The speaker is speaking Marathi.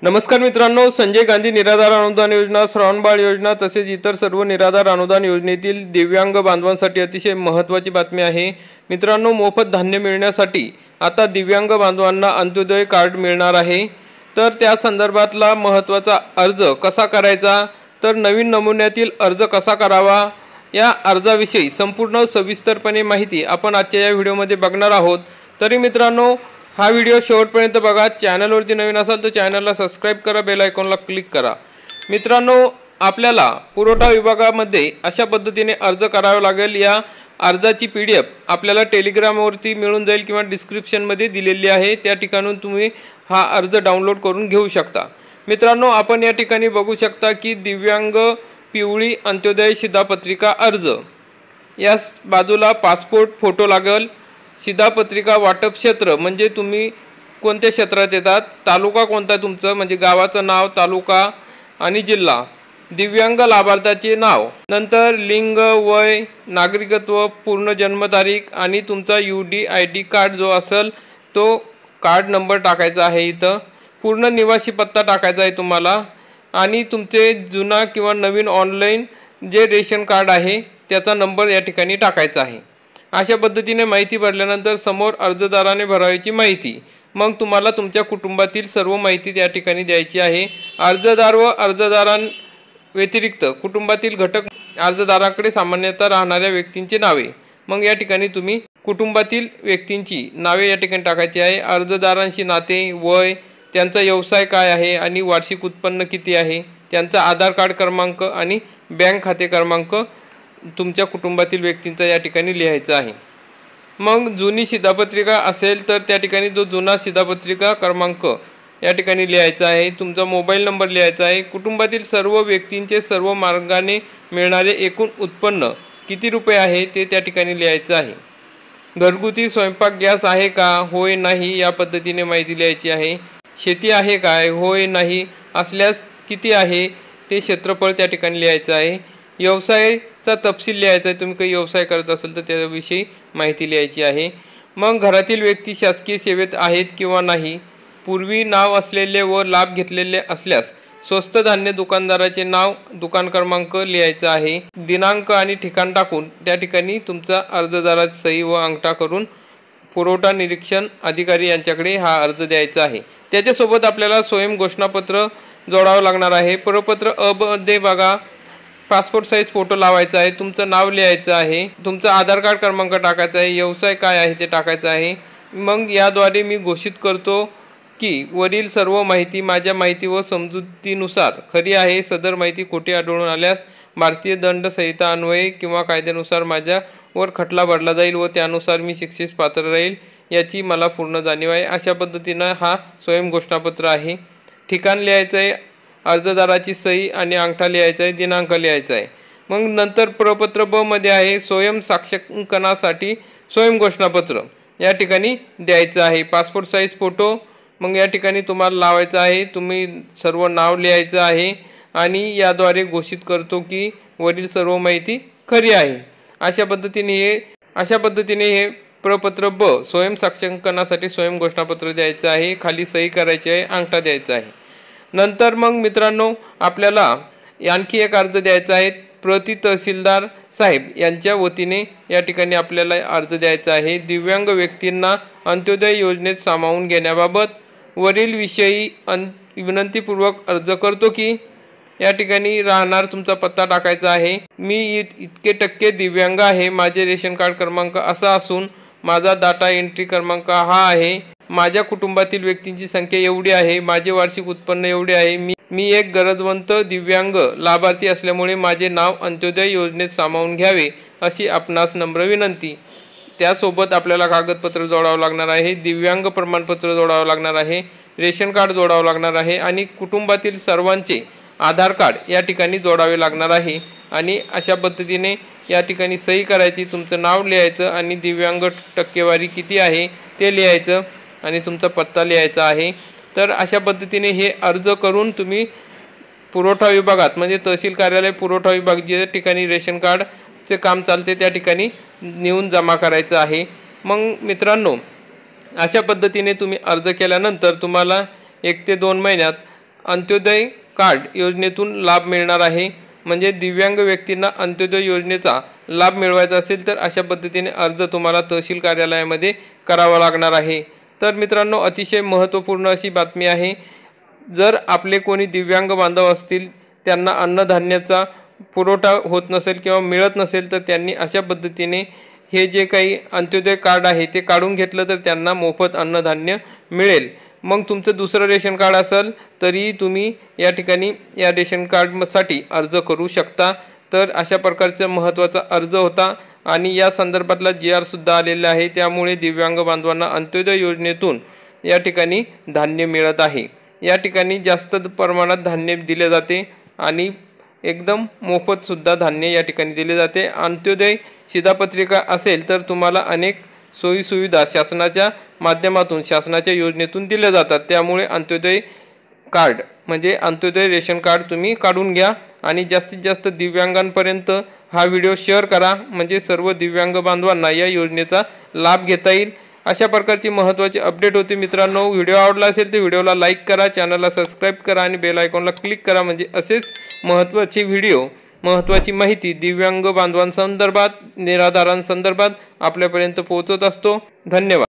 नमस्कार मित्रांनो, संजय गांधी निराधार अनुदान योजना, श्रावणबाळ योजना तसेच इतर सर्व निराधार अनुदान योजनेतील दिव्यांग बांधवांसाठी अतिशय महत्त्वाची बातमी आहे। मित्रांनो, मोफत धान्य मिळण्यासाठी आता दिव्यांग बांधवांना अंत्योदय कार्ड मिळणार आहे। तर त्या संदर्भातला महत्त्वाचा अर्ज कसा करायचा, तर नवीन नमुन्यातील अर्ज कसा करावा, या अर्जाविषयी संपूर्ण सविस्तरपणे माहिती आपण आजच्या या व्हिडिओमध्ये बघणार आहोत। तरी मित्रांनो, हा व्हिडिओ शेवटपर्यंत बघा। चॅनलवरती नवीन असाल तर चॅनलला सबस्क्राइब करा, बेल आयकॉनला क्लिक करा। मित्रांनो, आपल्याला पुरवठा विभागामध्ये अशा पद्धतीने अर्ज करावा लागेल। या अर्जाची PDF आपल्याला टेलिग्रामवरती मिळून जाईल किंवा डिस्क्रिप्शनमध्ये दिलेली आहे, त्या ठिकाणून तुम्ही हा अर्ज डाउनलोड करून घेऊ शकता। मित्रांनो, आपण या ठिकाणी बघू शकता की दिव्यांग पिवळी अंत्योदय शिधापत्रिका अर्ज, या बाजूला पासपोर्ट फोटो लागेल। शिधापत्रिका वाटप क्षेत्र म्हणजे तुम्ही कोणत्या क्षेत्रात येतात, तालुका कोणता तुमचं म्हणजे गावाचं नाव, तालुका आणि जिल्हा, दिव्यांग लाभार्थ्याचे नाव, नंतर लिंग, वय, नागरिकत्व, पूर्ण जन्मतारीख आणि तुमचा UDID कार्ड जो असेल तो कार्ड नंबर टाकायचा आहे। इथं पूर्ण निवासी पत्ता टाकायचा आहे तुम्हाला, आणि तुमचे जुना किंवा नवीन ऑनलाईन जे रेशन कार्ड आहे त्याचा नंबर या ठिकाणी टाकायचा आहे। अशा पद्धतीने माहिती भरल्यानंतर समोर अर्जदाराने भरायची माहिती, मग तुम्हाला तुमच्या कुटुंबातील सर्व माहिती त्या ठिकाणी द्यायची आहे। अर्जदार व अर्जदारांव्यतिरिक्त कुटुंबातील घटक अर्जदाराकडे सामान्यतः राहणाऱ्या व्यक्तींची नावे, मग या ठिकाणी तुम्ही कुटुंबातील व्यक्तींची नावे या ठिकाणी टाकायची आहे। अर्जदारांशी नाते, वय, त्यांचा व्यवसाय काय आहे आणि वार्षिक उत्पन्न किती आहे, त्यांचा आधार कार्ड क्रमांक आणि बँक खाते क्रमांक तुमच्या कुटुंबातील व्यक्तींचा या ठिकाणी लिहायचा आहे। मग जुनी शिधापत्रिका असेल तर त्या ठिकाणी जो जुना शिधापत्रिका क्रमांक या ठिकाणी लिहायचा आहे। तुमचा मोबाईल नंबर लिहायचा आहे। कुटुंबातील सर्व व्यक्तींचे सर्व मार्गाने मिळणारे एकूण उत्पन्न किती रुपये आहे ते त्या ठिकाणी लिहायचं आहे। घरगुती स्वयंपाक गॅस आहे का, होय नाही या पद्धतीने माहिती लिहायची आहे। शेती आहे काय, होय नाही असल्यास किती आहे ते क्षेत्रफळ त्या ठिकाणी लिहायचं आहे। व्यवसायाचा तपशील लिहायचा आहे, तुम्ही काही व्यवसाय करत असेल तर त्याविषयी माहिती लिहायची आहे। मग घरातील व्यक्ती शासकीय सेवेत आहेत किंवा नाही, पूर्वी नाव असलेले व लाभ घेतलेले असल्यास स्वस्त धान्य दुकानदाराचे नाव, दुकान क्रमांक लिहायचा आहे। दिनांक आणि ठिकाण टाकून त्या ठिकाणी तुमचा अर्जदाराची सही व अंगठा करून पुरवठा निरीक्षण अधिकारी यांच्याकडे हा अर्ज द्यायचा आहे। त्याच्यासोबत आपल्याला स्वयं घोषणापत्र जोडावं लागणार आहे। प्रपत्र अ मध्ये बघा, पासपोर्ट साईज फोटो लावायचा आहे, तुमचं नाव लिहायचं आहे, तुमचा आधार कार्ड क्रमांक टाकायचा आहे, व्यवसाय काय आहे ते टाकायचं आहे। मग याद्वारे मी घोषित करतो की वरील सर्व माहिती माझ्या माहिती व समजुतीनुसार खरी आहे। सदर माहिती खोटी आढळून आल्यास भारतीय दंड संहिता अन्वये किंवा कायद्यानुसार माझ्यावर खटला भरला जाईल व त्यानुसार मी शिक्षेस पात्र राहील याची मला पूर्ण जाणीव आहे। अशा पद्धतीनं हा स्वयं घोषणापत्र आहे। ठिकाण लिहायचं आहे, अर्जदाराची सही आणि अंगठा लिहायचा आहे, दिनांक लिहायचा आहे। मग नंतर प्रपत्र ब मध्ये आहे स्वयं साक्षांकनासाठी स्वयं घोषणापत्र या ठिकाणी द्यायचं आहे। पासपोर्ट साईज फोटो मग या ठिकाणी तुम्हाला लावायचा आहे, तुम्ही सर्व नाव लिहायचं आहे आणि याद्वारे घोषित करतो की वरील सर्व माहिती खरी आहे। अशा पद्धतीने हे प्रपत्र ब स्वयं साक्षांकनासाठी स्वयं घोषणापत्र द्यायचं आहे, खाली सही करायची आहे, अंगठा द्यायचा आहे। नंतर मग मित्रांनो, आपल्याला आणखी एक अर्ज द्यायचा आहे। प्रति तहसीलदार साहेब यांच्या वतीने या ठिकाणी आपल्याला अर्ज द्यायचा आहे। दिव्यांग व्यक्तींना अंत्योदय योजनेत सामावून घेण्याबाबत वरील विषयी विनंतीपूर्वक अर्ज करतो की या ठिकाणी राहणार तुमचा पत्ता टाकायचा आहे। मी इतके टक्के दिव्यांग आहे, माझे रेशन कार्ड क्रमांक असा असून माझा डाटा एंट्री क्रमांक हा आहे, माझ्या कुटुंबातील व्यक्तींची संख्या एवढी आहे, माझे वार्षिक उत्पन्न एवढे आहे, मी एक गरजवंत दिव्यांग लाभार्थी असल्यामुळे माझे नाव अंत्योदय योजनेत सामावून घ्यावे अशी आपणास नम्र विनंती। त्यासोबत आपल्याला कागदपत्र जोडावं लागणार आहे, दिव्यांग प्रमाणपत्र जोडावं लागणार आहे, रेशन कार्ड जोडावं लागणार आहे आणि कुटुंबातील सर्वांचे आधार कार्ड या ठिकाणी जोडावे लागणार आहे। आणि अशा पद्धतीने या ठिकाणी सही करायची, तुमचं नाव लिहायचं आणि दिव्यांग टक्केवारी किती आहे ते लिहायचं आणि तुमचा पत्ता लिहायचा आहे। तर अशा पद्धतीने हे अर्ज करून तुम्ही पुरवठा विभागात म्हणजे तहसील कार्यालय पुरवठा विभाग जे ठिकाणी रेशन कार्डचे काम चालते त्या ठिकाणी नेऊन जमा करायचं आहे। मग मित्रांनो, अशा पद्धतीने तुम्ही अर्ज केल्यानंतर तुम्हाला 1 ते 2 महिन्यात अंत्योदय कार्ड योजनेतून लाभ मिळणार आहे। म्हणजे दिव्यांग व्यक्तींना अंत्योदय योजनेचा लाभ मिळवायचा असेल तर अशा पद्धतीने अर्ज तुम्हाला तहसील कार्यालयामध्ये करावा लागणार आहे। तर मित्रांनो, अतिशय महत्त्वपूर्ण अशी बातमी आहे। जर आपले कोणी दिव्यांग बांधव असतील, त्यांना अन्नधान्याचा पुरवठा होत नसेल किंवा मिळत नसेल, तर त्यांनी अशा पद्धतीने हे जे काही अंत्योदय कार्ड आहे ते काढून घेतलं तर त्यांना मोफत अन्नधान्य मिळेल। मग तुमचं दुसरं रेशन कार्ड असेल तरी तुम्ही या ठिकाणी या रेशन कार्डसाठी अर्ज करू शकता। तर अशा प्रकारचा महत्त्वाचा अर्ज होता आणि या संदर्भातला GR सुद्धा आलेला आहे। त्यामुळे दिव्यांग बांधवांना अंत्योदय योजनेतून या ठिकाणी धान्य मिळत आहे। या ठिकाणी जास्त प्रमाणात धान्य दिले जाते आणि एकदम मोफत सुद्धा धान्य या ठिकाणी दिले जाते। अंत्योदय शिधापत्रिका असेल तर तुम्हाला अनेक सोयी सुविधा शासनाच्या माध्यमातून शासनाच्या योजनेतून दिल्या जातात। त्यामुळे अंत्योदय कार्ड म्हणजे अंत्योदय रेशन कार्ड तुम्ही काढून घ्या आणि जास्तीत जास्त दिव्यांगांपर्यंत हा व्हिडिओ शेअर करा, म्हणजे सर्व दिव्यांग बांधवांना या योजनेचा लाभ घेता येईल। अशा प्रकारची महत्त्वाची अपडेट होती मित्रांनो। व्हिडिओ आवडला असेल तर व्हिडिओला लाईक करा, चॅनलला सबस्क्राईब करा आणि बेल आयकॉनला क्लिक करा, म्हणजे असेच महत्त्वाचे व्हिडिओ, महत्त्वाची माहिती दिव्यांग बांधवांसंदर्भात, निराधारांसंदर्भात आपल्यापर्यंत पोहोचत असतो। धन्यवाद।